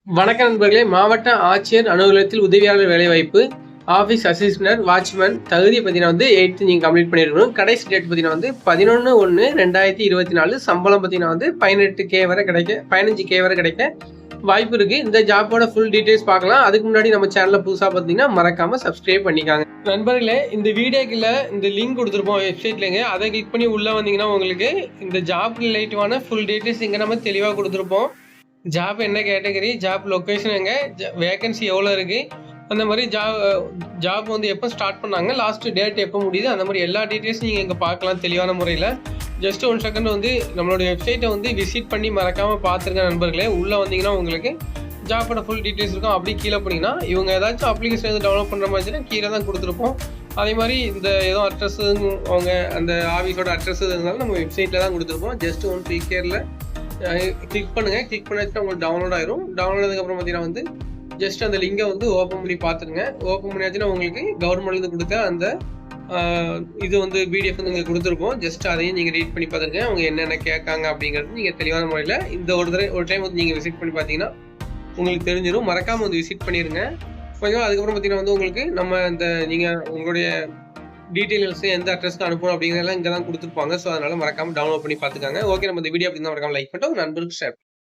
வணக்கம் நண்பர்களே. மாவட்ட ஆட்சியர் அலுவலகத்தில் உதவியாளர் வேலைவாய்ப்பு, ஆஃபீஸ் அசிஸ்டன்ட், வாட்ச்மேன் தகுதி பார்த்தீங்கன்னா வந்து 8th நீங்க கம்ப்ளீட் பண்ணியிருக்கணும். கடைசி டேட் பார்த்தீங்கன்னா வந்து 11/1/2024. சம்பளம் பார்த்தீங்கன்னா வந்து 18K வரை கிடைக்க 15K வரை கிடைக்க வாய்ப்பு இருக்கு. இந்த ஜாப்போட ஃபுல் டீடைல்ஸ் பார்க்கலாம். அதுக்கு முன்னாடி நம்ம சேனல்ல புதுசா பார்த்தீங்கன்னா மறக்காம சப்ஸ்கிரைப் பண்ணிக்காங்க. நண்பர்களே, இந்த வீடியோக்குள்ள இந்த லிங்க் கொடுத்துருப்போம் வெப்சைட்லங்க. அதை கிளிக் பண்ணி உள்ள வந்தீங்கன்னா உங்களுக்கு இந்த ஜாப் ரிலேட்டிவான ஃபுல் டீடைல்ஸ் இங்க நம்ம தெளிவா கொடுத்துருப்போம். ஜாப் என்ன கேட்டகரி, ஜாப் லொக்கேஷன் எங்க, வேகன்சி எவ்வளோ இருக்கு, அந்த மாதிரி ஜாப் வந்து எப்போ ஸ்டார்ட் பண்ணாங்க, லாஸ்ட் டேட் எப்போ முடியுது, அந்த மாதிரி எல்லா டீட்டெயில்ஸும் நீங்கள் இங்கே பார்க்கலாம் தெளிவான முறையில். ஜஸ்ட் 1 செகண்ட் வந்து நம்மளுடைய வெப்சைட்டை வந்து விசிட் பண்ணி மறக்காமல் பார்த்துருங்க நண்பர்களே. உள்ளே வந்தீங்கன்னா உங்களுக்கு ஜாப்போட ஃபுல் டீட்டெயில்ஸ் இருக்கும். அப்படி கீழே போனீங்கன்னா இவங்க ஏதாச்சும் அப்ளிகேஷன் எதுவும் டெவலப் பண்ணுற மாதிரி கீழே தான் கொடுத்துருப்போம். அதே மாதிரி இந்த ஏதோ அட்ரஸ் அவங்க அந்த ஆஃபீஸோட அட்ரஸ் இருந்தாலும் நம்ம வெப்சைட்டில் தான் கொடுத்துருப்போம். ஜஸ்ட் ஒன் கிளிக் கிளிக் பண்ணுங்க. கிளிக் பண்ணாச்சுன்னா உங்களுக்கு டவுன்லோட் ஆயிரும். டவுன்லோட் ஆனதுக்கப்புறம் பார்த்தீங்கன்னா வந்து ஜஸ்ட் அந்த லிங்கை வந்து ஓப்பன் பண்ணி பார்த்துருங்க. ஓப்பன் பண்ணியாச்சுன்னா உங்களுக்கு கவர்மெண்ட்லேருந்து கொடுத்த அந்த இது வந்து பிடிஎஃப் வந்து நீங்கள் கொடுத்துருப்போம். ஜஸ்ட் அதையும் நீங்கள் ரீட் பண்ணி பார்த்துருங்க. அவங்க என்னென்ன கேட்காங்க அப்படிங்கிறது நீங்கள் தெளிவான முறையில் இந்த ஒரு டைம் வந்து நீங்கள் விசிட் பண்ணி பார்த்தீங்கன்னா உங்களுக்கு தெரிஞ்சிடும். மறக்காமல் வந்து விசிட் பண்ணிடுங்க. கொஞ்சம் அதுக்கப்புறம் பார்த்தீங்கன்னா வந்து உங்களுக்கு நம்ம இந்த நீங்கள் உங்களுடைய டீட்டெயில்ஸ் எந்த அட்ரஸ்க்கு அனுப்பணும் அப்படிங்கிறதெல்லாம் இங்கே தான் கொடுத்துருப்பாங்க. ஸோ அதனால மறக்காம டவுன்லோட் பண்ணி பார்த்துக்காங்க. ஓகே, நம்ம இந்த வீடியோ அப்படி தான் மறக்காம லைக் பண்ணிட்டு உங்கள் நண்பருக்கு ஷேர்